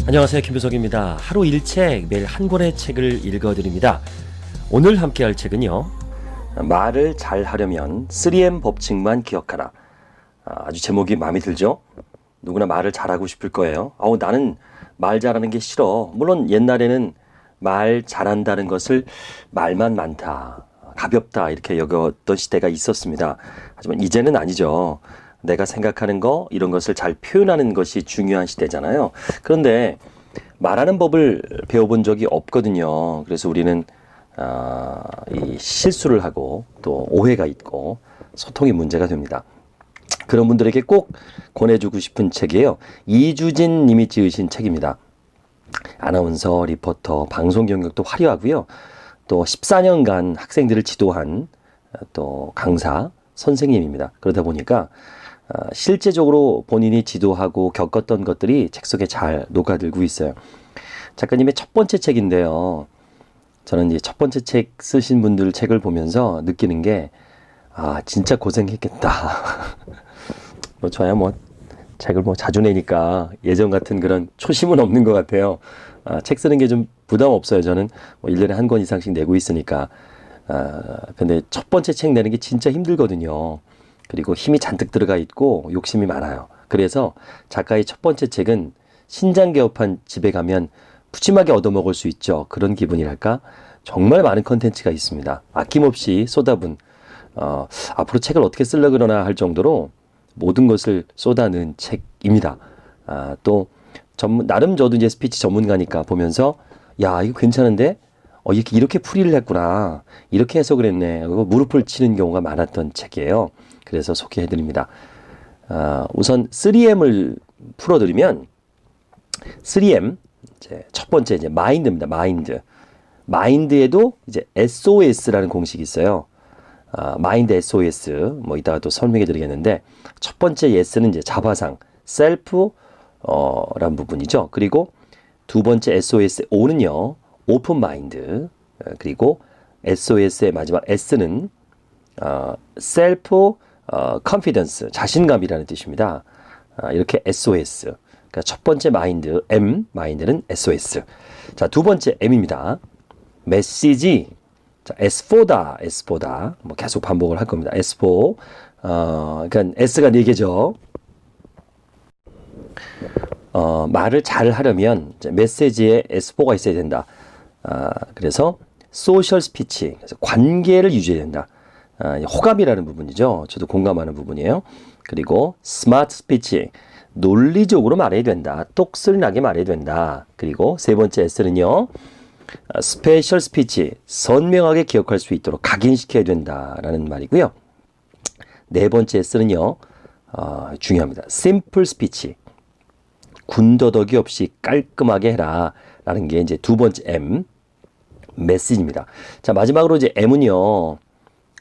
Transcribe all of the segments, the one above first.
안녕하세요, 김효석입니다. 하루 1책, 매일 한 권의 책을 읽어드립니다. 오늘 함께 할 책은요, 말을 잘 하려면 3M 법칙만 기억하라. 아주 제목이 마음에 들죠? 누구나 말을 잘하고 싶을 거예요. 나는 말 잘하는 게 싫어. 물론 옛날에는 말 잘한다는 것을 말만 많다, 가볍다 이렇게 여겼던 시대가 있었습니다. 하지만 이제는 아니죠. 내가 생각하는 거, 이런 것을 잘 표현하는 것이 중요한 시대잖아요. 그런데 말하는 법을 배워본 적이 없거든요. 그래서 우리는 이 실수를 하고 또 오해가 있고 소통이 문제가 됩니다. 그런 분들에게 꼭 권해주고 싶은 책이에요. 이주진 님이 지으신 책입니다. 아나운서, 리포터, 방송 경력도 화려하고요. 또 14년간 학생들을 지도한 또 강사, 선생님입니다. 그러다 보니까 실제적으로 본인이 지도하고 겪었던 것들이 책 속에 잘 녹아들고 있어요. 작가님의 첫 번째 책인데요. 저는 이 첫 번째 책 쓰신 분들 책을 보면서 느끼는 게 진짜 고생했겠다. 저야 책을 자주 내니까 예전 같은 그런 초심은 없는 것 같아요. 책 쓰는 게 좀 부담 없어요. 저는 1년에 한 권 이상씩 내고 있으니까. 근데 첫 번째 책 내는 게 진짜 힘들거든요. 그리고 힘이 잔뜩 들어가 있고 욕심이 많아요. 그래서 작가의 첫 번째 책은 신장 개업한 집에 가면 푸짐하게 얻어먹을 수 있죠. 그런 기분이랄까? 정말 많은 컨텐츠가 있습니다. 아낌없이 쏟아분, 앞으로 책을 어떻게 쓰려고 그러나 할 정도로 모든 것을 쏟아넣은 책입니다. 또 나름 저도 이제 스피치 전문가니까 보면서 이거 괜찮은데? 이렇게 풀이를 했구나. 이렇게 해서 그랬네. 무릎을 치는 경우가 많았던 책이에요. 그래서 소개해드립니다. 우선 3M을 풀어드리면 3M 이제 첫 번째 이제 마인드입니다. 마인드에도 이제 SOS라는 공식이 있어요. 마인드 SOS 이따가 또 설명해드리겠는데 첫 번째 S는 이제 자바상 셀프 라는 부분이죠. 그리고 두 번째 SOS O는요 오픈 마인드, 그리고 SOS의 마지막 S는 셀프 컨피던스, 자신감이라는 뜻입니다. 이렇게 SOS. 그러니까 첫 번째 마인드, 마인드는 SOS. 자, 두 번째 M입니다. 메시지. 자, S4다. 계속 반복을 할 겁니다. S4. 그러니까 S가 4개죠. 말을 잘 하려면 메시지에 S4가 있어야 된다. 그래서 소셜 스피치, 그래서 관계를 유지해야 된다. 호감이라는 부분이죠. 저도 공감하는 부분이에요. 그리고 스마트 스피치, 논리적으로 말해야 된다. 똑슬 나게 말해야 된다. 그리고 세 번째 S는요, 스페셜 스피치, 선명하게 기억할 수 있도록 각인시켜야 된다라는 말이고요. 네 번째 S는요, 중요합니다. 심플 스피치, 군더더기 없이 깔끔하게 해라 라는 게 이제 두 번째 M, 메시지입니다. 자, 마지막으로 이제 M은요,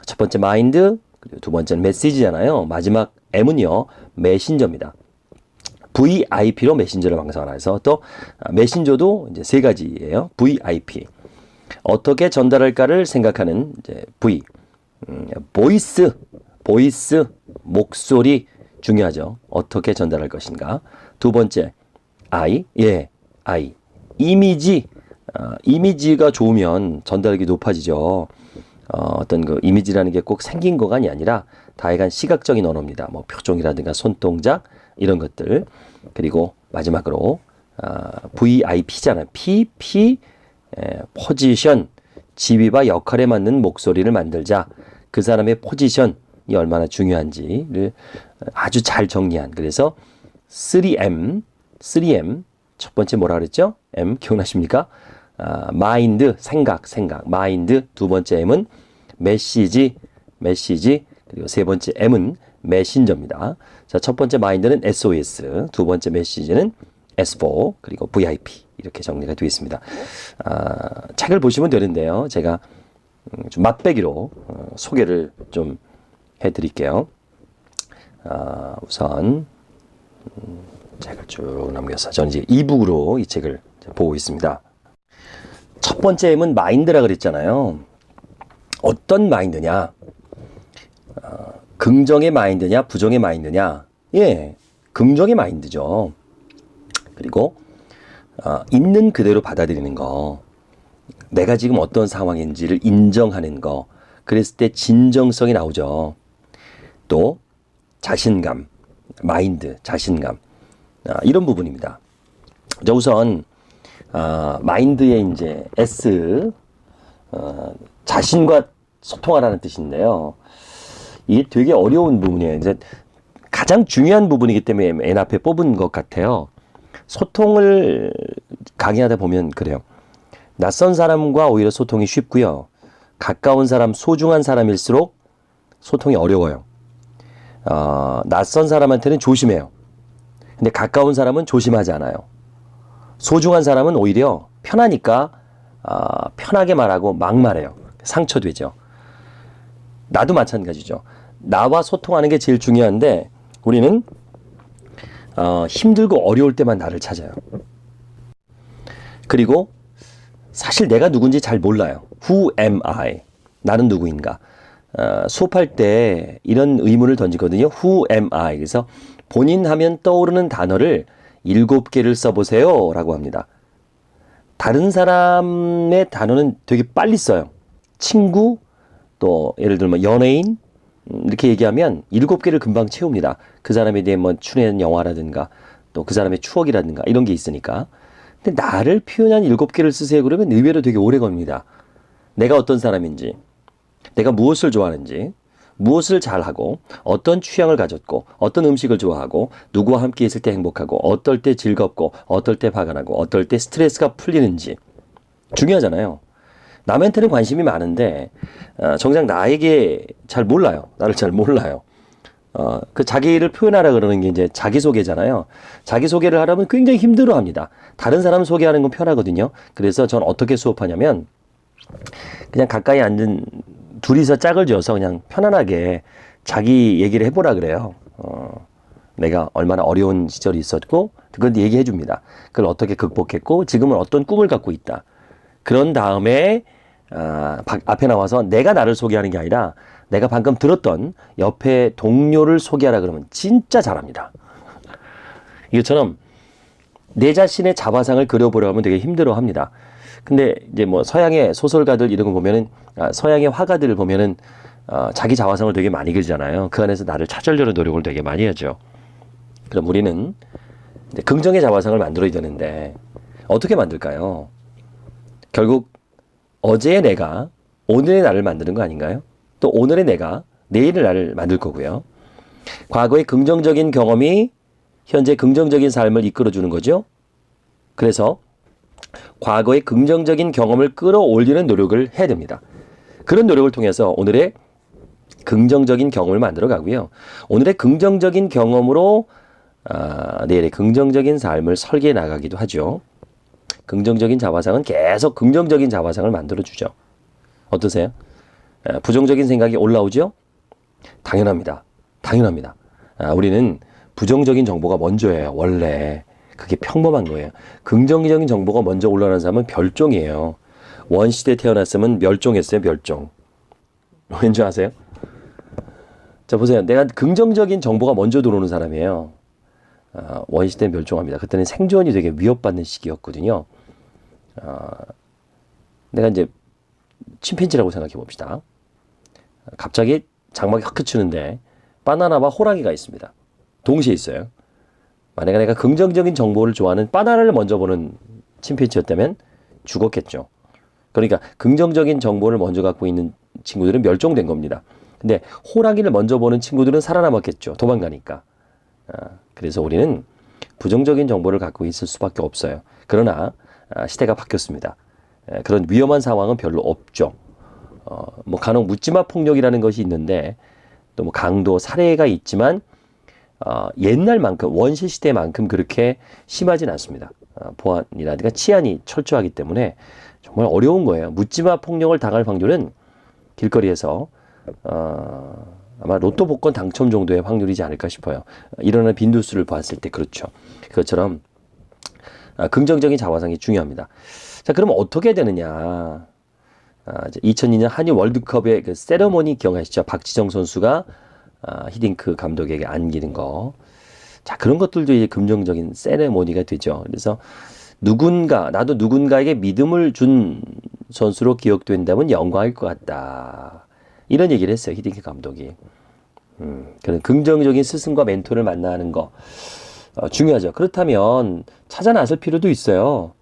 첫 번째 마인드, 그리고 두 번째는 메시지잖아요. 마지막 M은요, 메신저입니다. VIP로 메신저를 방송하라 해서 또 메신저도 이제 세 가지예요. VIP. 어떻게 전달할까를 생각하는 이제 V. 보이스, 목소리 중요하죠. 어떻게 전달할 것인가. 두 번째 I, I. 이미지가 좋으면 전달력이 높아지죠. 어떤 그 이미지라는 게 꼭 생긴 거가 아니라 다양한 시각적인 언어입니다. 표정이라든가 손동작 이런 것들. 그리고 마지막으로 VIP잖아요. 포지션, 지위와 역할에 맞는 목소리를 만들자. 그 사람의 포지션이 얼마나 중요한지를 아주 잘 정리한. 그래서 3M 첫 번째 뭐라 그랬죠? M 기억나십니까? 마인드, 생각. 마인드. 두 번째 M은 메시지. 그리고 세 번째 M은 메신저입니다. 자, 첫 번째 마인드는 SOS, 두 번째 메시지는 S4, 그리고 VIP 이렇게 정리가 되어 있습니다. 책을 보시면 되는데요. 제가 좀 맛배기로 소개를 좀 해드릴게요. 우선 책을 쭉 넘겨서 저는 이제 이북으로 이 책을 보고 있습니다. 첫 번째 M은 마인드라 그랬잖아요. 어떤 마인드냐? 긍정의 마인드냐, 부정의 마인드냐? 긍정의 마인드죠. 그리고 있는 그대로 받아들이는 거, 내가 지금 어떤 상황인지를 인정하는 거, 그랬을 때 진정성이 나오죠. 또 자신감, 마인드, 자신감, 이런 부분입니다. 자, 우선 마인드의 이제 S, 자신과 소통하라는 뜻인데요. 이게 되게 어려운 부분이에요. 이제 가장 중요한 부분이기 때문에 맨 앞에 뽑은 것 같아요. 소통을 강의하다 보면 그래요. 낯선 사람과 오히려 소통이 쉽고요. 가까운 사람, 소중한 사람일수록 소통이 어려워요. 낯선 사람한테는 조심해요. 근데 가까운 사람은 조심하지 않아요. 소중한 사람은 오히려 편하니까 편하게 말하고 막 말해요. 상처되죠. 나도 마찬가지죠. 나와 소통하는 게 제일 중요한데 우리는 힘들고 어려울 때만 나를 찾아요. 그리고 사실 내가 누군지 잘 몰라요. Who am I? 나는 누구인가? 수업할 때 이런 의문을 던지거든요. Who am I? 그래서 본인 하면 떠오르는 단어를 7개를 써보세요 라고 합니다. 다른 사람의 단어는 되게 빨리 써요. 친구, 또 예를 들면 연예인, 이렇게 얘기하면 7개를 금방 채웁니다. 그 사람에 대해 뭐 출연한 영화라든가 또 그 사람의 추억이라든가 이런 게 있으니까. 근데 나를 표현한 7개를 쓰세요 그러면 의외로 되게 오래 걸립니다. 내가 어떤 사람인지, 내가 무엇을 좋아하는지, 무엇을 잘하고, 어떤 취향을 가졌고, 어떤 음식을 좋아하고, 누구와 함께 있을 때 행복하고, 어떨 때 즐겁고, 어떨 때 화가 나고, 어떨 때 스트레스가 풀리는지. 중요하잖아요. 남한테는 관심이 많은데 정작 나에게 잘 몰라요. 나를 잘 몰라요. 그 자기를 표현하라 그러는 게 이제 자기소개잖아요. 자기소개를 하려면 굉장히 힘들어합니다. 다른 사람 소개하는 건 편하거든요. 그래서 전 어떻게 수업하냐면 그냥 가까이 앉은 둘이서 짝을 지어서 그냥 편안하게 자기 얘기를 해보라 그래요. 내가 얼마나 어려운 시절이 있었고 그건 얘기해 줍니다. 그걸 어떻게 극복했고 지금은 어떤 꿈을 갖고 있다. 그런 다음에 앞에 나와서 내가 나를 소개하는 게 아니라 내가 방금 들었던 옆에 동료를 소개하라 그러면 진짜 잘합니다. 이것처럼 내 자신의 자화상을 그려보려 하면 되게 힘들어 합니다. 근데 이제 뭐 서양의 소설가들 이런 거 보면은 서양의 화가들을 보면은 자기 자화상을 되게 많이 그리잖아요. 그 안에서 나를 찾으려는 노력을 되게 많이 하죠. 그럼 우리는 이제 긍정의 자화상을 만들어야 되는데 어떻게 만들까요? 결국 어제의 내가 오늘의 나를 만드는 거 아닌가요? 또 오늘의 내가 내일의 나를 만들 거고요. 과거의 긍정적인 경험이 현재 긍정적인 삶을 이끌어주는 거죠. 그래서 과거의 긍정적인 경험을 끌어올리는 노력을 해야 됩니다. 그런 노력을 통해서 오늘의 긍정적인 경험을 만들어 가고요. 오늘의 긍정적인 경험으로 내일의 긍정적인 삶을 설계해 나가기도 하죠. 긍정적인 자화상은 계속 긍정적인 자화상을 만들어주죠. 어떠세요? 부정적인 생각이 올라오죠? 당연합니다. 당연합니다. 우리는 부정적인 정보가 먼저예요. 원래. 그게 평범한 거예요. 긍정적인 정보가 먼저 올라오는 사람은 별종이에요. 원시대에 태어났으면 멸종했어요. 멸종. 왠지 아세요? 자, 보세요. 내가 긍정적인 정보가 먼저 들어오는 사람이에요. 원시대는 멸종합니다. 그때는 생존이 되게 위협받는 시기였거든요. 내가 이제 침팬지라고 생각해 봅시다. 갑자기 장막이 확 켜치는데 바나나와 호랑이가 있습니다. 동시에 있어요. 만약에 내가 긍정적인 정보를 좋아하는 바나나를 먼저 보는 침팬지였다면 죽었겠죠. 그러니까 긍정적인 정보를 먼저 갖고 있는 친구들은 멸종된 겁니다. 근데 호랑이를 먼저 보는 친구들은 살아남았겠죠. 도망가니까. 그래서 우리는 부정적인 정보를 갖고 있을 수밖에 없어요. 그러나 시대가 바뀌었습니다. 그런 위험한 상황은 별로 없죠. 뭐 간혹 묻지마 폭력이라는 것이 있는데 또 뭐 강도, 살해가 있지만 옛날만큼 원시 시대만큼 그렇게 심하진 않습니다. 보안이라든가 치안이 철저하기 때문에 정말 어려운 거예요. 묻지마 폭력을 당할 확률은 길거리에서 아마 로또 복권 당첨 정도의 확률이지 않을까 싶어요. 일어나는 빈도수를 봤을 때 그렇죠. 그것처럼 긍정적인 자화상이 중요합니다. 자, 그럼 어떻게 해야 되느냐? 2002년 한일 월드컵의 그 세레모니 기억하시죠? 박지성 선수가 히딩크 감독에게 안기는 거. 자, 그런 것들도 이제 긍정적인 세레모니가 되죠. 그래서 나도 누군가에게 믿음을 준 선수로 기억된다면 영광일 것 같다. 이런 얘기를 했어요. 히딩크 감독이. 그런 긍정적인 스승과 멘토를 만나는 거 중요하죠. 그렇다면 찾아 나설 필요도 있어요.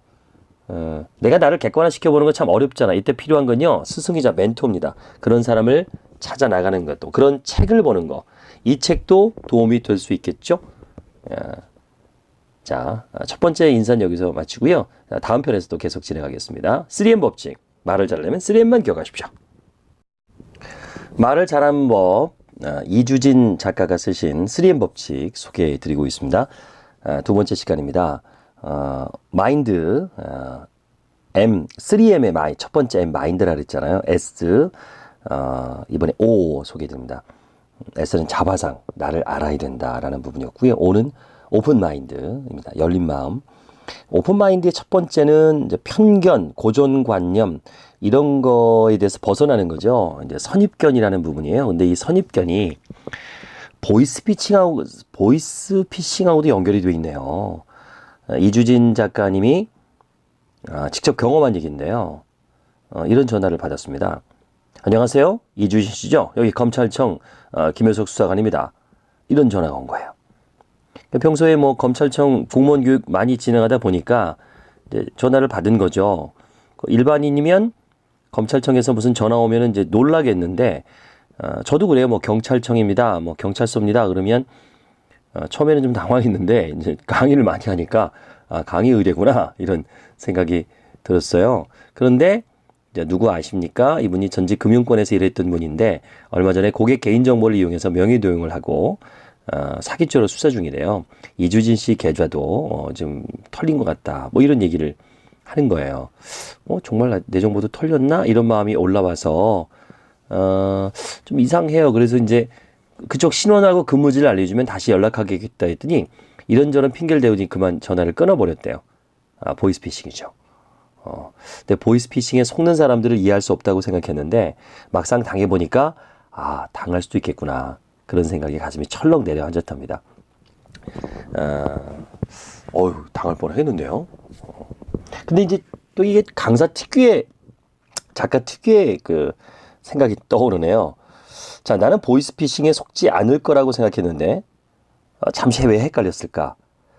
내가 나를 객관화시켜보는 건 참 어렵잖아. 이때 필요한 건요, 스승이자 멘토입니다. 그런 사람을 찾아 나가는 것도, 그런 책을 보는 거, 이 책도 도움이 될 수 있겠죠. 자, 첫 번째 인사는 여기서 마치고요. 다음 편에서 또 계속 진행하겠습니다. 3M 법칙, 말을 잘하려면 3M만 기억하십시오. 말을 잘하는 법, 이주진 작가가 쓰신 3M 법칙 소개해드리고 있습니다. 두 번째 시간입니다. 마인드, M, 3M의 마이, 첫 번째 M 마인드라 그랬잖아요. S, 이번에 O 소개해드립니다. S는 자바상, 나를 알아야 된다라는 부분이었고요. O는 오픈 마인드입니다. 열린 마음. 오픈 마인드의 첫 번째는 이제 편견, 고정관념 이런 거에 대해서 벗어나는 거죠. 이제 선입견이라는 부분이에요. 근데 이 선입견이 보이스피싱하고도 연결이 되어 있네요. 이주진 작가님이 직접 경험한 얘기인데요. 이런 전화를 받았습니다. 안녕하세요. 이주진 씨죠? 여기 검찰청 김효석 수사관입니다. 이런 전화가 온 거예요. 평소에 뭐 검찰청 공무원 교육 많이 진행하다 보니까 이제 전화를 받은 거죠. 일반인이면 검찰청에서 무슨 전화 오면은 이제 놀라겠는데, 저도 그래요. 뭐 경찰청입니다. 뭐 경찰서입니다. 그러면 처음에는 좀 당황했는데 이제 강의를 많이 하니까 강의 의뢰구나 이런 생각이 들었어요. 그런데 이제 누구 아십니까? 이분이 전직 금융권에서 일했던 분인데 얼마 전에 고객 개인정보를 이용해서 명의도용을 하고 사기죄로 수사 중이래요. 이주진 씨 계좌도 좀 털린 것 같다. 뭐 이런 얘기를 하는 거예요. 정말 내 정보도 털렸나? 이런 마음이 올라와서 좀 이상해요. 그래서 이제 그쪽 신원하고 근무지를 알려주면 다시 연락하겠다 했더니 이런저런 핑계를 대더니 그만 전화를 끊어버렸대요. 보이스피싱이죠. 근데 보이스피싱에 속는 사람들을 이해할 수 없다고 생각했는데 막상 당해보니까 당할 수도 있겠구나. 그런 생각이 가슴이 철렁 내려앉았답니다. 당할 뻔했는데요. 근데 이제 또 이게 작가 특유의 그 생각이 떠오르네요. 자, 나는 보이스피싱에 속지 않을 거라고 생각했는데 잠시 왜 헷갈렸을까?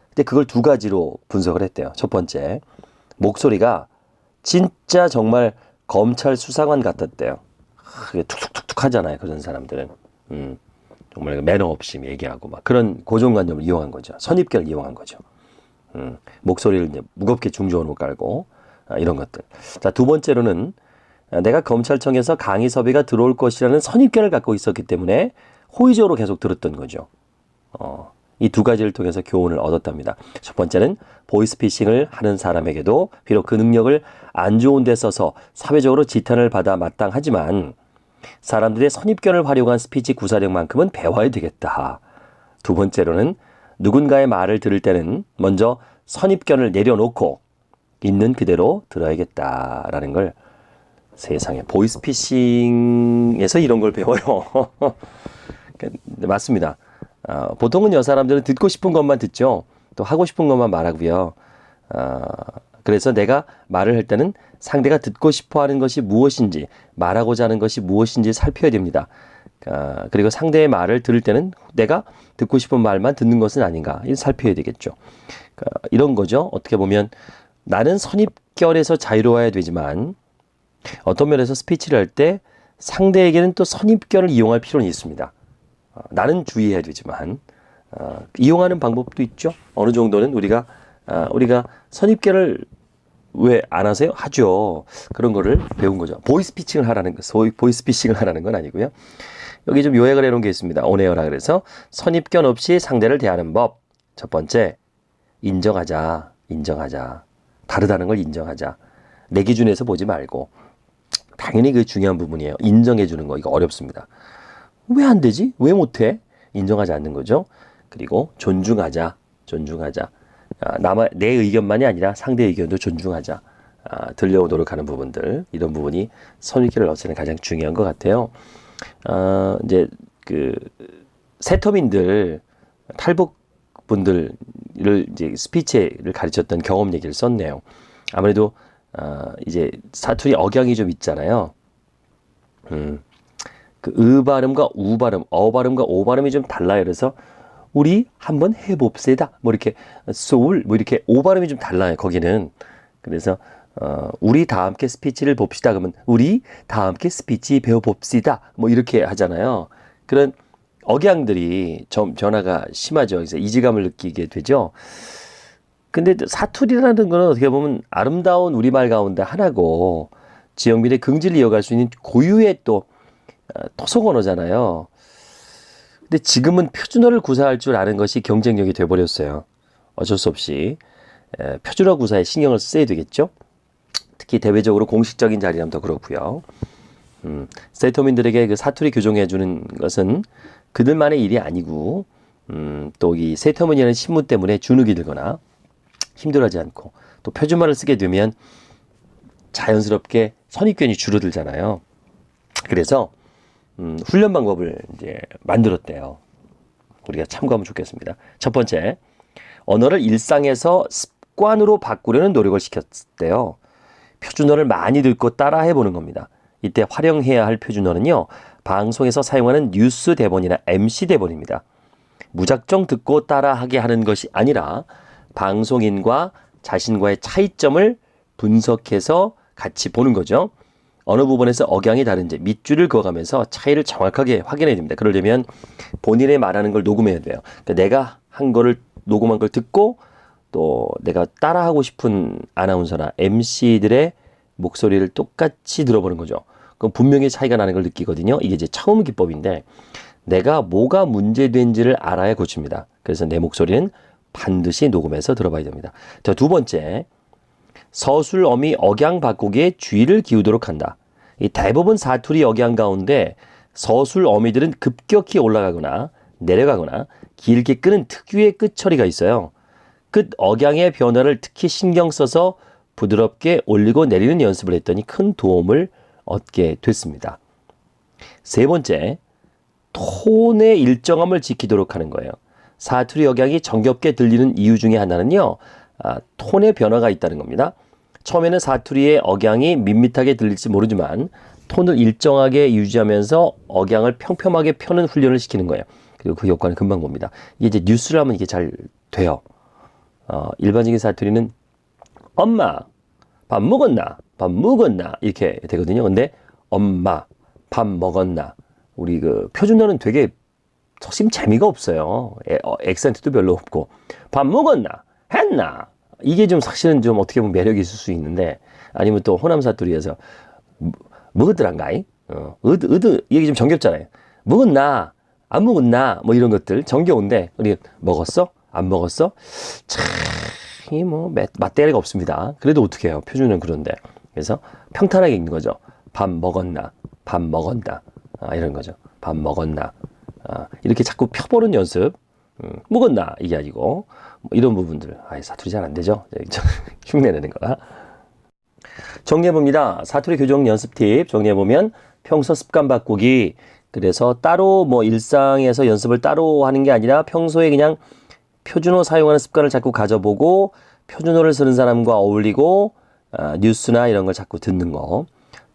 근데 그걸 두 가지로 분석을 했대요. 첫 번째, 목소리가 진짜 정말 검찰 수사관 같았대요. 툭툭툭툭 하잖아요. 그런 사람들은. 정말 매너 없이 얘기하고 막 그런 고정관념을 이용한 거죠. 선입견을 이용한 거죠. 목소리를 이제 무겁게 중저음으로 깔고 이런 것들. 자, 두 번째로는 내가 검찰청에서 강의 섭외가 들어올 것이라는 선입견을 갖고 있었기 때문에 호의적으로 계속 들었던 거죠. 이 두 가지를 통해서 교훈을 얻었답니다. 첫 번째는 보이스피싱을 하는 사람에게도 비록 그 능력을 안 좋은 데 써서 사회적으로 지탄을 받아 마땅하지만 사람들의 선입견을 활용한 스피치 구사력만큼은 배워야 되겠다. 두 번째로는 누군가의 말을 들을 때는 먼저 선입견을 내려놓고 있는 그대로 들어야겠다라는 걸 세상에 보이스피싱에서 이런 걸 배워요. 맞습니다. 보통은 사람들은 듣고 싶은 것만 듣죠. 또 하고 싶은 것만 말하고요. 그래서 내가 말을 할 때는 상대가 듣고 싶어 하는 것이 무엇인지, 말하고자 하는 것이 무엇인지 살펴야 됩니다. 그리고 상대의 말을 들을 때는 내가 듣고 싶은 말만 듣는 것은 아닌가, 이걸 살펴야 되겠죠. 이런 거죠. 어떻게 보면 나는 선입견에서 자유로워야 되지만 어떤 면에서 스피치를 할 때 상대에게는 또 선입견을 이용할 필요는 있습니다. 나는 주의해야 되지만 이용하는 방법도 있죠. 어느 정도는 우리가 선입견을 왜 안 하세요? 하죠. 그런 거를 배운 거죠. 보이스피싱을 하라는 건 아니고요. 여기 좀 요약을 해놓은 게 있습니다. 온에어라 그래서 선입견 없이 상대를 대하는 법. 첫 번째, 인정하자. 다르다는 걸 인정하자. 내 기준에서 보지 말고. 당연히 그 중요한 부분이에요. 인정해 주는 거, 이거 어렵습니다. 왜 안 되지? 왜 못해? 인정하지 않는 거죠. 그리고 존중하자. 내 의견만이 아니라 상대 의견도 존중하자. 들려고 노력하는 부분들, 이런 부분이 선입견을 없애는 가장 중요한 것 같아요. 이제 세터민들 탈북 분들을 이제 스피치를 가르쳤던 경험 얘기를 썼네요. 아무래도 이제 사투리 억양이 좀 있잖아요. 그 으 발음과 우 발음, 어 발음과 오 발음이 좀 달라요. 그래서 우리 한번 해봅시다. 뭐 이렇게 소울 뭐 이렇게 오 발음이 좀 달라요. 거기는. 그래서 우리 다 함께 스피치를 봅시다. 그러면 우리 다 함께 스피치 배워봅시다. 뭐 이렇게 하잖아요. 그런 억양들이 좀 변화가 심하죠. 그래서 이질감을 느끼게 되죠. 근데 사투리라는 거는 어떻게 보면 아름다운 우리말 가운데 하나고 지역민의 긍지를 이어갈 수 있는 고유의 또 토속 언어잖아요. 근데 지금은 표준어를 구사할 줄 아는 것이 경쟁력이 돼버렸어요. 어쩔 수 없이 표준어 구사에 신경을 써야 되겠죠. 특히 대외적으로 공식적인 자리라면 더 그렇고요. 세터민들에게 그 사투리 교정해주는 것은 그들만의 일이 아니고 또 이 세터민이라는 신문 때문에 주눅이 들거나 힘들어하지 않고 또 표준말을 쓰게 되면 자연스럽게 선입견이 줄어들잖아요. 그래서 훈련 방법을 이제 만들었대요. 우리가 참고하면 좋겠습니다. 첫 번째, 언어를 일상에서 습관으로 바꾸려는 노력을 시켰대요. 표준어를 많이 듣고 따라해 보는 겁니다. 이때 활용해야 할 표준어는요, 방송에서 사용하는 뉴스 대본이나 MC 대본입니다. 무작정 듣고 따라하게 하는 것이 아니라 방송인과 자신과의 차이점을 분석해서 같이 보는 거죠. 어느 부분에서 억양이 다른지 밑줄을 그어가면서 차이를 정확하게 확인해야 됩니다. 그러려면 본인의 말하는 걸 녹음해야 돼요. 그러니까 내가 한 거를 녹음한 걸 듣고 또 내가 따라하고 싶은 아나운서나 MC들의 목소리를 똑같이 들어보는 거죠. 그럼 분명히 차이가 나는 걸 느끼거든요. 이게 이제 처음 기법인데 내가 뭐가 문제된지를 알아야 고칩니다. 그래서 내 목소리는 반드시 녹음해서 들어봐야 됩니다. 자, 두 번째, 서술, 어미, 억양 바꾸기에 주의를 기울도록 한다. 이 대부분 사투리 억양 가운데 서술, 어미들은 급격히 올라가거나 내려가거나 길게 끄는 특유의 끝처리가 있어요. 끝 억양의 변화를 특히 신경 써서 부드럽게 올리고 내리는 연습을 했더니 큰 도움을 얻게 됐습니다. 세 번째, 톤의 일정함을 지키도록 하는 거예요. 사투리 억양이 정겹게 들리는 이유 중에 하나는요, 톤의 변화가 있다는 겁니다. 처음에는 사투리의 억양이 밋밋하게 들릴지 모르지만 톤을 일정하게 유지하면서 억양을 평평하게 펴는 훈련을 시키는 거예요. 그리고 그 효과는 금방 봅니다. 이게 이제 뉴스를 하면 이게 잘 돼요. 일반적인 사투리는 엄마 밥 먹었나? 밥 먹었나? 이렇게 되거든요. 근데 엄마 밥 먹었나? 우리 그 표준어는 되게 심 재미가 없어요. 액센트도 별로 없고 밥 먹었나? 했나? 이게 좀 사실은 좀 어떻게 보면 매력이 있을 수 있는데 아니면 또 호남 사투리에서 먹었더란가이? 이게 좀 정겹잖아요. 먹었나? 안 먹었나? 뭐 이런 것들 정겨운데 우리 먹었어? 안 먹었어? 참 이 뭐 맛대가리가 없습니다. 그래도 어떻게 해요? 표준은 그런데. 그래서 평탄하게 읽는 거죠. 밥 먹었나? 밥 먹었나? 이런 거죠. 밥 먹었나? 이렇게 자꾸 펴보는 연습. 먹었나? 이게 아니고 뭐 이런 부분들. 사투리 잘 안 되죠? 흉내내는 거야. 정리해봅니다. 사투리 교정 연습 팁 정리해보면 평소 습관 바꾸기. 그래서 따로 뭐 일상에서 연습을 따로 하는 게 아니라 평소에 그냥 표준어 사용하는 습관을 자꾸 가져보고 표준어를 쓰는 사람과 어울리고 뉴스나 이런 걸 자꾸 듣는 거.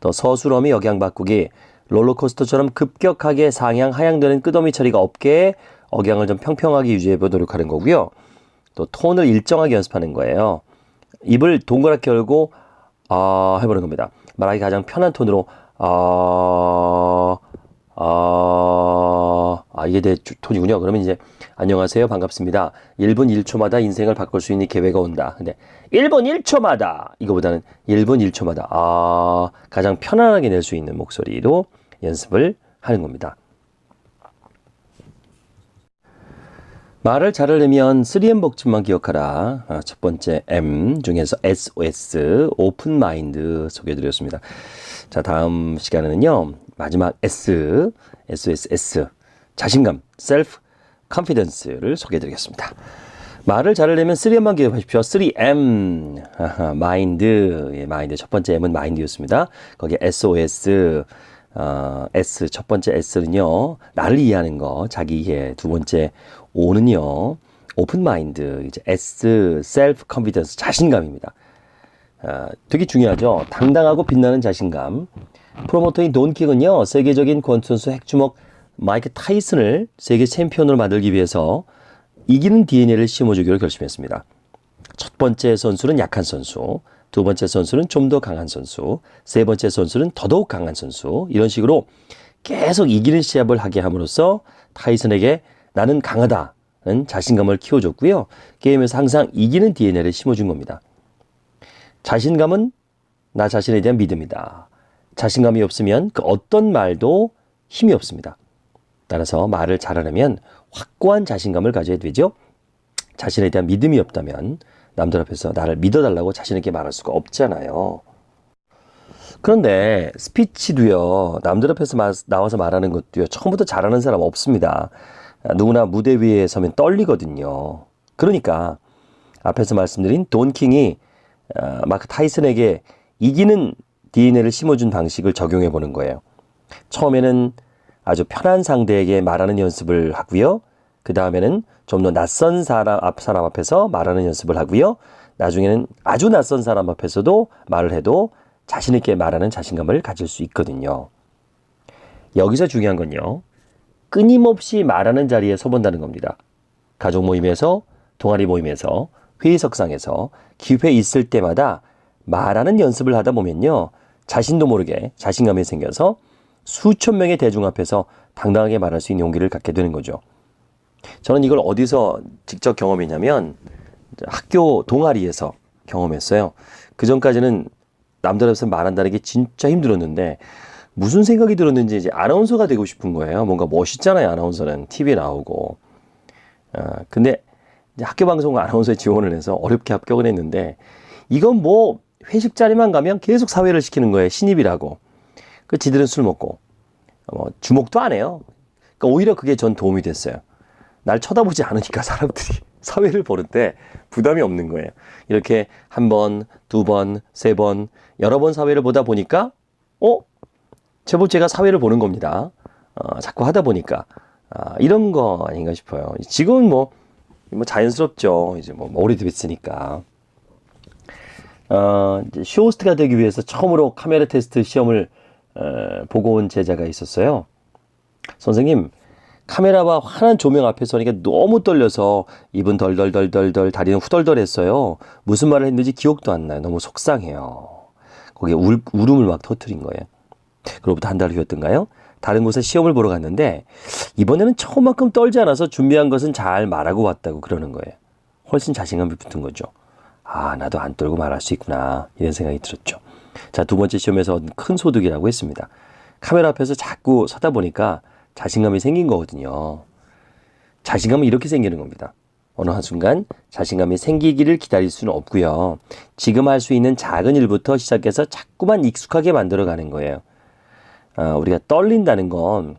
또 서술어미 억양 바꾸기. 롤러코스터처럼 급격하게 상향 하향되는 끝어미 처리가 없게 억양을 좀 평평하게 유지해 보도록 하는 거고요. 또 톤을 일정하게 연습하는 거예요. 입을 동그랗게 열고 해보는 겁니다. 말하기 가장 편한 톤으로 이게 내 톤이군요. 그러면 이제 안녕하세요, 반갑습니다. 1분 1초마다 인생을 바꿀 수 있는 기회가 온다. 근데 1분 1초마다 이거보다는 1분 1초마다 가장 편안하게 낼 수 있는 목소리로 연습을 하는 겁니다. 말을 잘하려면 3M 법칙만 기억하라. 첫 번째 M 중에서 SOS, 오픈 마인드 소개해드렸습니다. 자, 다음 시간에는요, 마지막 SOS, 자신감, 셀프 컨피던스를 소개해드리겠습니다. 말을 잘하려면 3M만 기억하십시오. 3M, 마인드, 마인드. 첫 번째 M은 마인드였습니다. 거기에 SOS, 첫 번째 S는요, 나를 이해하는 거, 자기 이해. 두 번째 O는요, 오픈 마인드, 이제 S, 셀프 컨피던스, 자신감입니다. 되게 중요하죠. 당당하고 빛나는 자신감. 프로모터인 돈 킥은요, 세계적인 권투선수 핵주먹 마이크 타이슨을 세계 챔피언으로 만들기 위해서 이기는 DNA를 심어주기로 결심했습니다. 첫 번째 선수는 약한 선수, 두 번째 선수는 좀 더 강한 선수, 세 번째 선수는 더더욱 강한 선수, 이런 식으로 계속 이기는 시합을 하게 함으로써 타이슨에게 나는 강하다는 자신감을 키워줬고요. 게임에서 항상 이기는 DNA를 심어준 겁니다. 자신감은 나 자신에 대한 믿음이다. 자신감이 없으면 그 어떤 말도 힘이 없습니다. 따라서 말을 잘하려면 확고한 자신감을 가져야 되죠. 자신에 대한 믿음이 없다면 남들 앞에서 나를 믿어달라고 자신에게 말할 수가 없잖아요. 그런데 스피치도요, 남들 앞에서 나와서 말하는 것도요, 처음부터 잘하는 사람 없습니다. 누구나 무대 위에 서면 떨리거든요. 그러니까 앞에서 말씀드린 돈 킹이 마크 타이슨에게 이기는 DNA를 심어준 방식을 적용해 보는 거예요. 처음에는 아주 편한 상대에게 말하는 연습을 하고요. 그 다음에는 좀 더 낯선 사람 앞에서 말하는 연습을 하고요. 나중에는 아주 낯선 사람 앞에서도 말을 해도 자신 있게 말하는 자신감을 가질 수 있거든요. 여기서 중요한 건요, 끊임없이 말하는 자리에 서본다는 겁니다. 가족 모임에서, 동아리 모임에서, 회의석상에서 기회 있을 때마다 말하는 연습을 하다 보면요, 자신도 모르게 자신감이 생겨서 수천 명의 대중 앞에서 당당하게 말할 수 있는 용기를 갖게 되는 거죠. 저는 이걸 어디서 직접 경험했냐면 학교 동아리에서 경험했어요. 그 전까지는 남들 앞에서 말한다는 게 진짜 힘들었는데 무슨 생각이 들었는지 이제 아나운서가 되고 싶은 거예요. 뭔가 멋있잖아요. 아나운서는 TV에 나오고. 근데 이제 학교 방송 아나운서에 지원을 해서 어렵게 합격을 했는데 이건 뭐 회식 자리만 가면 계속 사회를 시키는 거예요. 신입이라고. 그 지들은 술 먹고 주목도 안 해요. 그러니까 오히려 그게 전 도움이 됐어요. 날 쳐다보지 않으니까 사람들이 사회를 보는 때 부담이 없는 거예요. 이렇게 한 번, 두 번, 세 번, 여러 번 사회를 보다 보니까 제법 제가 사회를 보는 겁니다. 자꾸 하다 보니까 이런 거 아닌가 싶어요. 지금은 뭐 자연스럽죠. 이제 뭐 오래됐으니까. 이제 쇼호스트가 되기 위해서 처음으로 카메라 테스트 시험을 보고 온 제자가 있었어요. 선생님, 카메라와 환한 조명 앞에 서니까 너무 떨려서 입은 덜덜덜덜덜, 다리는 후덜덜했어요. 무슨 말을 했는지 기억도 안 나요. 너무 속상해요. 거기에 울음을 막 터뜨린 거예요. 그로부터 한 달 후였던가요? 다른 곳에 시험을 보러 갔는데 이번에는 처음만큼 떨지 않아서 준비한 것은 잘 말하고 왔다고 그러는 거예요. 훨씬 자신감이 붙은 거죠. 나도 안 떨고 말할 수 있구나, 이런 생각이 들었죠. 자, 두 번째 시험에서 얻은 큰 소득이라고 했습니다. 카메라 앞에서 자꾸 서다 보니까 자신감이 생긴 거거든요. 자신감은 이렇게 생기는 겁니다. 어느 한순간 자신감이 생기기를 기다릴 수는 없고요. 지금 할 수 있는 작은 일부터 시작해서 자꾸만 익숙하게 만들어가는 거예요. 우리가 떨린다는 건,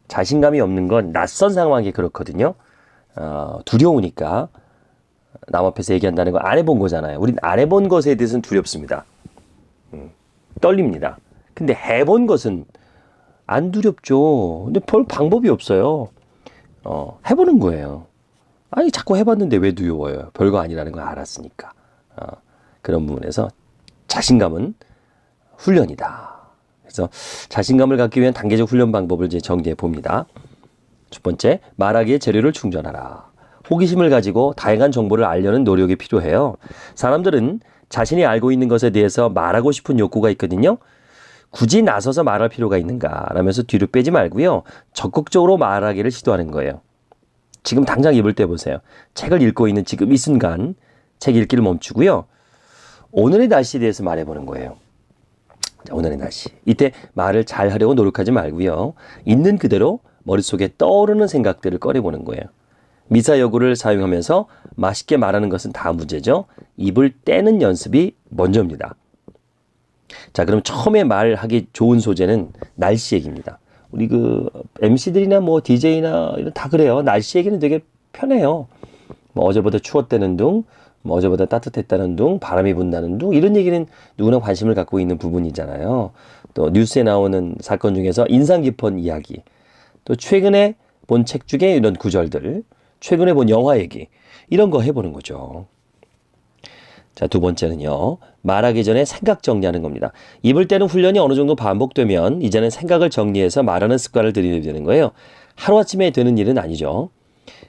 자신감이 없는 건 낯선 상황이 그렇거든요. 두려우니까 남 앞에서 얘기한다는 거 안 해본 거잖아요. 우린 안 해본 것에 대해서는 두렵습니다. 떨립니다. 근데 해본 것은 안 두렵죠. 근데 별 방법이 없어요. 해보는 거예요. 아니, 자꾸 해봤는데 왜 두려워요? 별거 아니라는 걸 알았으니까. 그런 부분에서 자신감은 훈련이다. 그래서 자신감을 갖기 위한 단계적 훈련 방법을 이제 정리해 봅니다. 첫 번째, 말하기의 재료를 충전하라. 호기심을 가지고 다양한 정보를 알려는 노력이 필요해요. 사람들은 자신이 알고 있는 것에 대해서 말하고 싶은 욕구가 있거든요. 굳이 나서서 말할 필요가 있는가 라면서 뒤로 빼지 말고요. 적극적으로 말하기를 시도하는 거예요. 지금 당장 입을 때 보세요. 책을 읽고 있는 지금 이 순간 책 읽기를 멈추고요. 오늘의 날씨에 대해서 말해보는 거예요. 자, 오늘의 날씨. 이때 말을 잘 하려고 노력하지 말고요. 있는 그대로 머릿속에 떠오르는 생각들을 꺼내보는 거예요. 미사여구를 사용하면서 맛있게 말하는 것은 다 문제죠. 입을 떼는 연습이 먼저입니다. 자, 그럼 처음에 말하기 좋은 소재는 날씨 얘기입니다. 우리 MC들이나 뭐 DJ나 이런 다 그래요. 날씨 얘기는 되게 편해요. 뭐 어제보다 추웠다는 둥, 뭐 어제보다 따뜻했다는 둥, 바람이 분다는 둥, 이런 얘기는 누구나 관심을 갖고 있는 부분이잖아요. 또 뉴스에 나오는 사건 중에서 인상 깊은 이야기, 또 최근에 본 책 중에 이런 구절들, 최근에 본 영화 얘기, 이런 거 해보는 거죠. 자, 두 번째는요. 말하기 전에 생각 정리하는 겁니다. 입을 때는 훈련이 어느 정도 반복되면 이제는 생각을 정리해서 말하는 습관을 들이게 되는 거예요. 하루아침에 되는 일은 아니죠.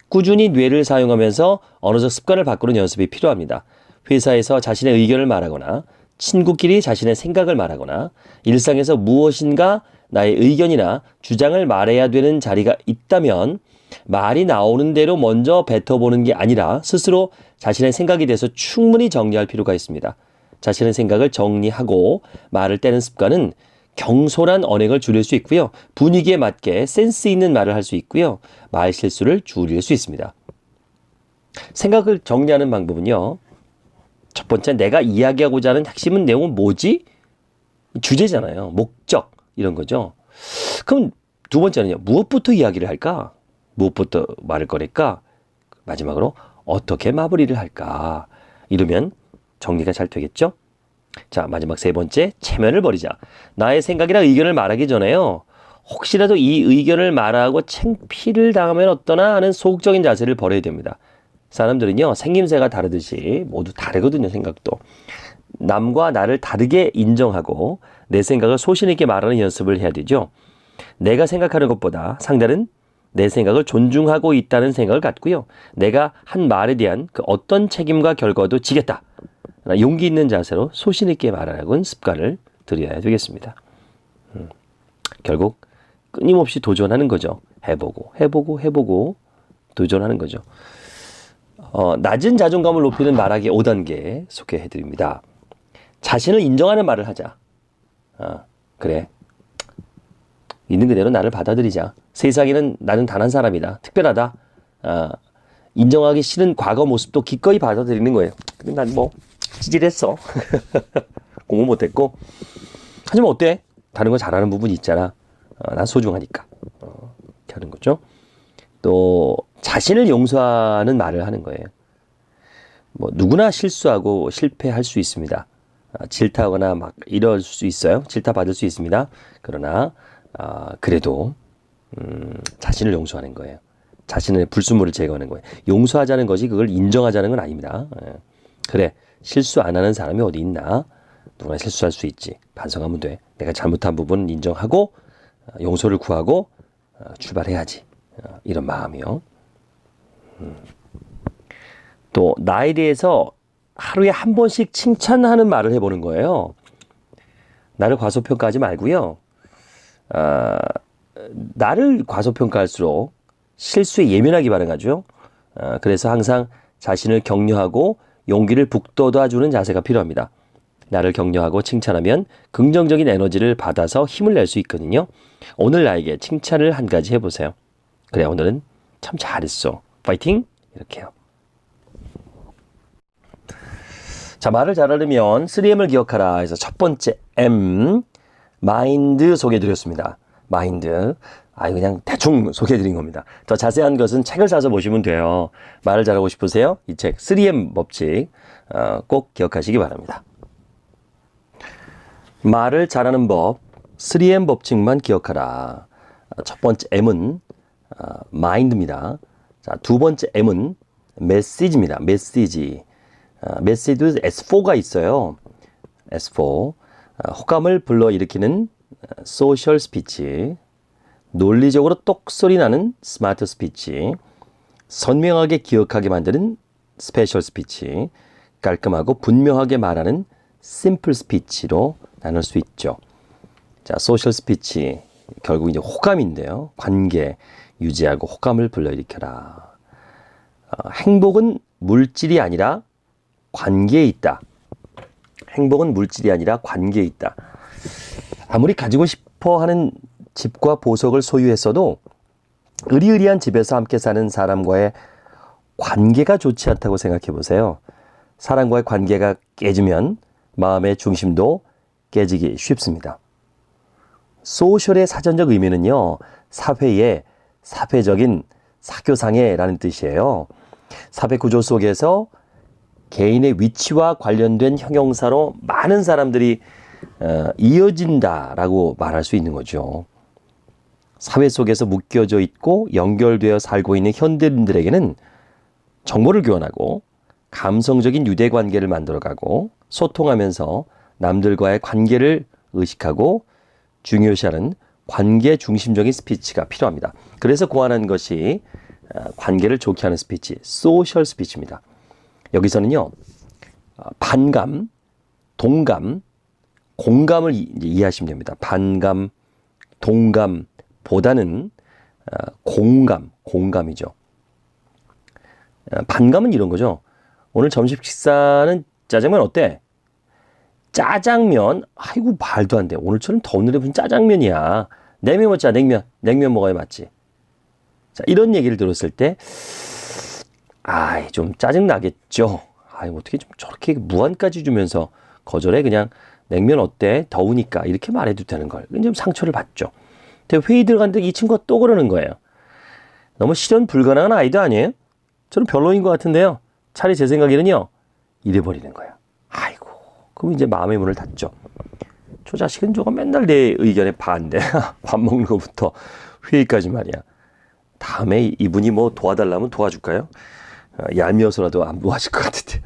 꾸준히 뇌를 사용하면서 언어적 습관을 바꾸는 연습이 필요합니다. 회사에서 자신의 의견을 말하거나 친구끼리 자신의 생각을 말하거나 일상에서 무엇인가 나의 의견이나 주장을 말해야 되는 자리가 있다면 말이 나오는 대로 먼저 뱉어보는 게 아니라 스스로 자신의 생각에 대해서 충분히 정리할 필요가 있습니다. 자신의 생각을 정리하고 말을 떼는 습관은 경솔한 언행을 줄일 수 있고요. 분위기에 맞게 센스 있는 말을 할 수 있고요. 말 실수를 줄일 수 있습니다. 생각을 정리하는 방법은요. 첫 번째, 내가 이야기하고자 하는 핵심은 내용은 뭐지? 주제잖아요. 목적 이런 거죠. 그럼 두 번째는요. 무엇부터 이야기를 할까? 무엇부터 말을 꺼낼까? 마지막으로 어떻게 마무리를 할까? 이러면 정리가 잘 되겠죠? 자, 마지막 세 번째, 체면을 버리자. 나의 생각이나 의견을 말하기 전에요. 혹시라도 이 의견을 말하고 창피를 당하면 어떠나 하는 소극적인 자세를 버려야 됩니다. 사람들은요, 생김새가 다르듯이 모두 다르거든요, 생각도. 남과 나를 다르게 인정하고 내 생각을 소신 있게 말하는 연습을 해야 되죠. 내가 생각하는 것보다 상대는 내 생각을 존중하고 있다는 생각을 갖고요. 내가 한 말에 대한 그 어떤 책임과 결과도 지겠다. 용기 있는 자세로 소신 있게 말하는 습관을 들여야 되겠습니다. 결국 끊임없이 도전하는 거죠. 해보고 도전하는 거죠. 낮은 자존감을 높이는 말하기 5단계 소개해드립니다. 자신을 인정하는 말을 하자. 그래. 있는 그대로 나를 받아들이자. 세상에는 나는 단 한 사람이다. 특별하다. 인정하기 싫은 과거 모습도 기꺼이 받아들이는 거예요. 근데 난 뭐 찌질했어. 공부 못했고. 하지만 어때? 다른 거 잘하는 부분이 있잖아. 난 소중하니까. 이렇게 하는 거죠. 또 자신을 용서하는 말을 하는 거예요. 뭐 누구나 실수하고 실패할 수 있습니다. 질타하거나 막 이럴 수 있어요. 질타받을 수 있습니다. 그러나 그래도 자신을 용서하는 거예요. 자신의 불순물을 제거하는 거예요. 용서하자는 것이 그걸 인정하자는 건 아닙니다. 그래, 실수 안 하는 사람이 어디 있나? 누구나 실수할 수 있지. 반성하면 돼. 내가 잘못한 부분은 인정하고 용서를 구하고 출발해야지. 이런 마음이요. 또 나에 대해서 하루에 한 번씩 칭찬하는 말을 해보는 거예요. 나를 과소평가하지 말고요. 나를 과소평가할수록 실수에 예민하기 마련하죠. 그래서 항상 자신을 격려하고 용기를 북돋아주는 자세가 필요합니다. 나를 격려하고 칭찬하면 긍정적인 에너지를 받아서 힘을 낼 수 있거든요. 오늘 나에게 칭찬을 한 가지 해보세요. 그래, 오늘은 참 잘했어. 파이팅! 이렇게요. 자, 말을 잘하려면 3M을 기억하라 해서 첫 번째 M, 마인드 소개해드렸습니다. 마인드. 그냥 대충 소개해드린 겁니다. 더 자세한 것은 책을 사서 보시면 돼요. 말을 잘하고 싶으세요? 이 책 3M 법칙 꼭 기억하시기 바랍니다. 말을 잘하는 법 3M 법칙만 기억하라. 첫 번째 M은 마인드입니다. 자, 두 번째 M은 메시지입니다. 메시지. 메시지도 S4가 있어요. S4. 호감을 불러일으키는 소셜 스피치. 논리적으로 똑소리 나는 스마트 스피치. 선명하게 기억하게 만드는 스페셜 스피치. 깔끔하고 분명하게 말하는 심플 스피치로 나눌 수 있죠. 자, 소셜 스피치. 결국 이제 호감인데요. 관계 유지하고 호감을 불러일으켜라. 행복은 물질이 아니라 관계에 있다. 행복은 물질이 아니라 관계에 있다. 아무리 가지고 싶어 하는 집과 보석을 소유했어도 으리으리한 집에서 함께 사는 사람과의 관계가 좋지 않다고 생각해 보세요. 사람과의 관계가 깨지면 마음의 중심도 깨지기 쉽습니다. 소셜의 사전적 의미는요, 사회의 사회적인 사교상해라는 뜻이에요. 사회 구조 속에서 개인의 위치와 관련된 형용사로 많은 사람들이 이어진다라고 말할 수 있는 거죠. 사회 속에서 묶여져 있고 연결되어 살고 있는 현대인들에게는 정보를 교환하고 감성적인 유대 관계를 만들어가고 소통하면서 남들과의 관계를 의식하고 중요시하는 관계 중심적인 스피치가 필요합니다. 그래서 고안한 것이 관계를 좋게 하는 스피치, 소셜 스피치입니다. 여기서는요, 반감, 동감, 공감을 이해하시면 됩니다. 반감, 동감보다는 공감이죠. 반감은 이런 거죠. 오늘 점심 식사는 짜장면 어때? 짜장면? 아이고 말도 안 돼. 오늘처럼 더운 날에 무슨 짜장면이야. 냉면 먹자. 냉면 먹어야 맞지. 자, 이런 얘기를 들었을 때 좀 짜증 나겠죠. 어떻게 좀 저렇게 무한까지 주면서 거절해. 그냥 냉면 어때? 더우니까 이렇게 말해도 되는 걸. 좀 상처를 받죠. 근데 회의 들어갔는데 이 친구가 또 그러는 거예요. 너무 실현 불가능한 아이도 아니에요? 저는 별로인 것 같은데요. 차라리 제 생각에는요. 이래버리는 거예요. 그럼 이제 마음의 문을 닫죠. 저 자식은 저거 맨날 내 의견에 반대. 밥 먹는 것부터 회의까지 말이야. 다음에 이분이 뭐 도와달라면 도와줄까요? 얄미워서라도 안 도와줄 것 같은데.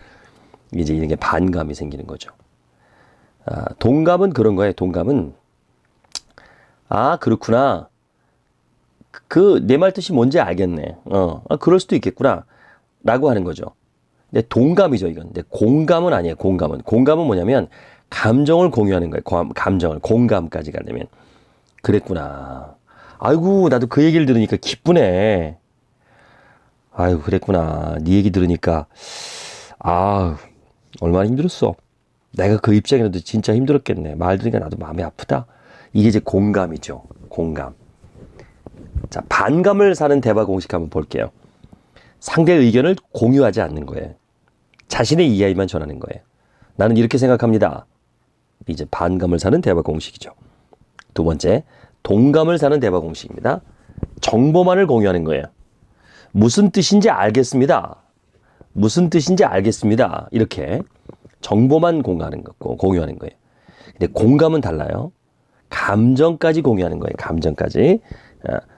이제 이런 게 반감이 생기는 거죠. 동감은 그런 거예요. 동감은 그렇구나. 내 말 뜻이 뭔지 알겠네. 그럴 수도 있겠구나. 라고 하는 거죠. 근데 동감이죠, 이건. 근데 공감은 아니에요, 공감은. 공감은 뭐냐면, 감정을 공유하는 거예요. 감정을. 공감까지 가려면. 그랬구나. 나도 그 얘기를 들으니까 기쁘네. 그랬구나. 네 얘기 들으니까, 얼마나 힘들었어. 내가 그 입장이라도 진짜 힘들었겠네. 말 들으니까 나도 마음이 아프다. 이게 이제 공감이죠. 공감. 자, 반감을 사는 대화 공식 한번 볼게요. 상대의 의견을 공유하지 않는 거예요. 자신의 이야기만 전하는 거예요. 나는 이렇게 생각합니다. 이제 반감을 사는 대화 공식이죠. 두 번째, 동감을 사는 대화 공식입니다. 정보만을 공유하는 거예요. 무슨 뜻인지 알겠습니다. 무슨 뜻인지 알겠습니다. 이렇게 정보만 공유하는 거예요. 근데 공감은 달라요. 감정까지 공유하는 거예요. 감정까지.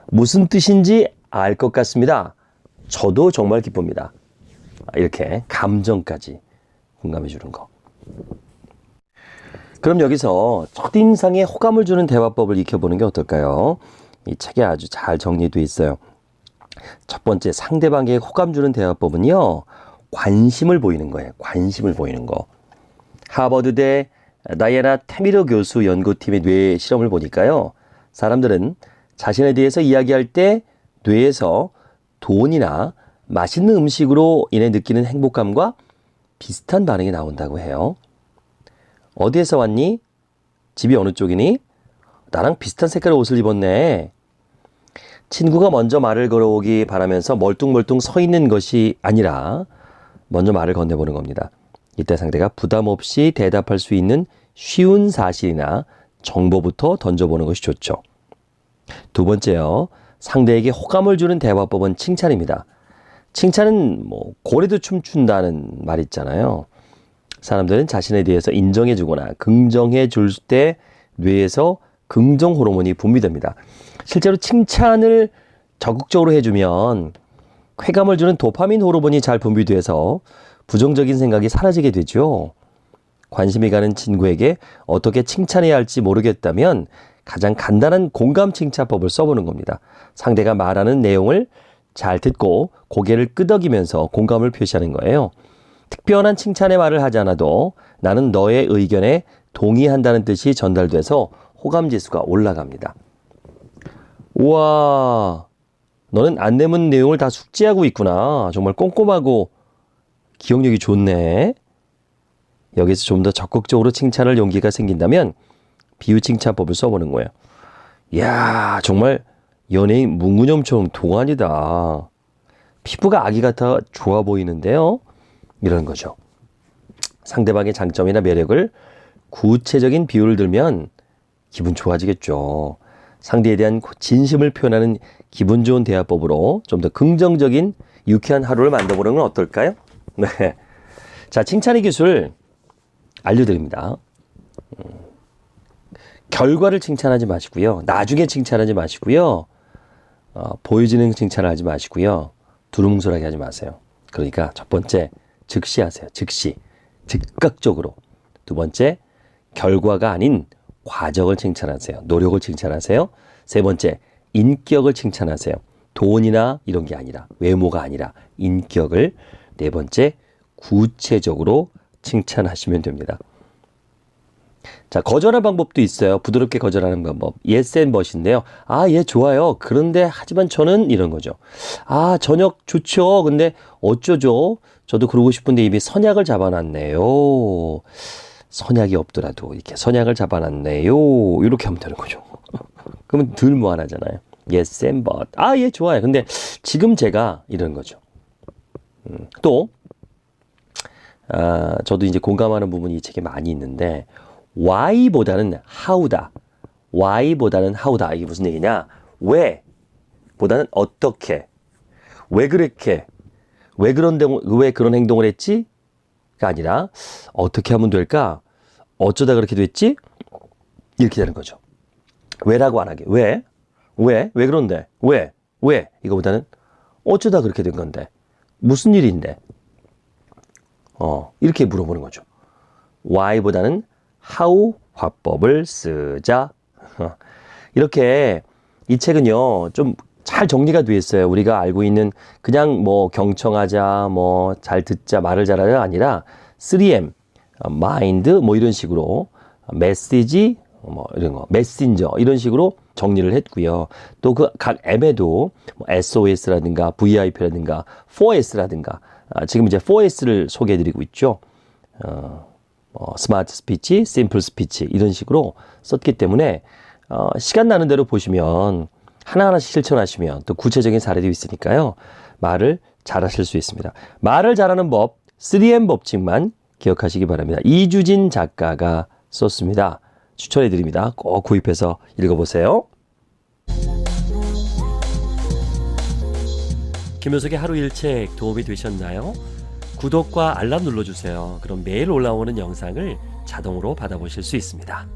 무슨 뜻인지 알 것 같습니다. 저도 정말 기쁩니다. 이렇게 감정까지 공감해 주는 거. 그럼 여기서 첫인상에 호감을 주는 대화법을 익혀보는 게 어떨까요? 이 책에 아주 잘 정리되어 있어요. 첫 번째, 상대방에게 호감 주는 대화법은요, 관심을 보이는 거예요. 관심을 보이는 거. 하버드대 다이애나 테미러 교수 연구팀의 뇌 실험을 보니까요, 사람들은 자신에 대해서 이야기할 때 뇌에서 돈이나 맛있는 음식으로 인해 느끼는 행복감과 비슷한 반응이 나온다고 해요. 어디에서 왔니? 집이 어느 쪽이니? 나랑 비슷한 색깔의 옷을 입었네. 친구가 먼저 말을 걸어오기 바라면서 멀뚱멀뚱 서 있는 것이 아니라 먼저 말을 건네보는 겁니다. 이때 상대가 부담 없이 대답할 수 있는 쉬운 사실이나 정보부터 던져보는 것이 좋죠. 두 번째요. 상대에게 호감을 주는 대화법은 칭찬입니다. 칭찬은 고래도 춤춘다는 말 있잖아요. 사람들은 자신에 대해서 인정해주거나 긍정해줄 때 뇌에서 긍정 호르몬이 분비됩니다. 실제로 칭찬을 적극적으로 해주면 쾌감을 주는 도파민 호르몬이 잘 분비돼서 부정적인 생각이 사라지게 되죠. 관심이 가는 친구에게 어떻게 칭찬해야 할지 모르겠다면 가장 간단한 공감 칭찬법을 써보는 겁니다. 상대가 말하는 내용을 잘 듣고 고개를 끄덕이면서 공감을 표시하는 거예요. 특별한 칭찬의 말을 하지 않아도 나는 너의 의견에 동의한다는 뜻이 전달돼서 호감 지수가 올라갑니다. 우와, 너는 안내문 내용을 다 숙지하고 있구나. 정말 꼼꼼하고 기억력이 좋네. 여기서 좀 더 적극적으로 칭찬할 용기가 생긴다면 비유 칭찬법을 써보는 거예요. 이야, 정말 연예인 문근영처럼 동안이다. 피부가 아기 같아 좋아 보이는데요. 이런 거죠. 상대방의 장점이나 매력을 구체적인 비유를 들면 기분 좋아지겠죠. 상대에 대한 진심을 표현하는 기분 좋은 대화법으로 좀 더 긍정적인 유쾌한 하루를 만들어보는 건 어떨까요? 네. 자, 칭찬의 기술 알려드립니다. 결과를 칭찬하지 마시고요. 나중에 칭찬하지 마시고요. 보여지는 칭찬을 하지 마시고요. 두루뭉술하게 하지 마세요. 그러니까 첫 번째, 즉시 하세요. 즉시. 즉각적으로. 두 번째, 결과가 아닌 과정을 칭찬하세요. 노력을 칭찬하세요. 세 번째, 인격을 칭찬하세요. 돈이나 이런 게 아니라, 외모가 아니라 인격을. 네 번째, 구체적으로 칭찬하시면 됩니다. 자, 거절할 방법도 있어요. 부드럽게 거절하는 방법. yes and but인데요. 아, 예, 좋아요. 그런데 하지만 저는 이런 거죠. 아, 저녁 좋죠. 근데 어쩌죠? 저도 그러고 싶은데 이미 선약을 잡아놨네요. 선약이 없더라도 이렇게 선약을 잡아놨네요. 이렇게 하면 되는 거죠. 그러면 덜 무한하잖아요. yes and but. 아, 예, 좋아요. 근데 지금 제가 이런 거죠. 또 저도 이제 공감하는 부분이 이 책에 많이 있는데 why보다는 how다. why보다는 how다. 이게 무슨 얘기냐? 왜 보다는 어떻게. 왜 그렇게. 왜 그런 행동을 했지? 가 아니라 어떻게 하면 될까? 어쩌다 그렇게 됐지? 이렇게 되는 거죠. 왜라고 안 하게. 왜? 왜 그런데? 왜? 이거보다는 어쩌다 그렇게 된 건데. 무슨 일인데? 이렇게 물어보는 거죠. why보다는 how 화법을 쓰자. 이렇게 이 책은요, 좀 잘 정리가 되어 있어요. 우리가 알고 있는 그냥 뭐 경청하자, 뭐 잘 듣자, 말을 잘하자 아니라 3M, mind 뭐 이런 식으로 메시지, 뭐 이런 거, 메신저 이런 식으로 정리를 했고요. 또 그 각 M에도 뭐 SOS라든가 VIP라든가 4S라든가 지금 이제 4S를 소개해드리고 있죠. 스마트 스피치, 심플 스피치 이런 식으로 썼기 때문에 시간 나는 대로 보시면 하나하나씩 실천하시면 또 구체적인 사례도 있으니까요. 말을 잘하실 수 있습니다. 말을 잘하는 법 3M 법칙만 기억하시기 바랍니다. 이주진 작가가 썼습니다. 추천해드립니다. 꼭 구입해서 읽어보세요. 김효석의 하루 일책 도움이 되셨나요? 구독과 알람 눌러주세요. 그럼 매일 올라오는 영상을 자동으로 받아보실 수 있습니다.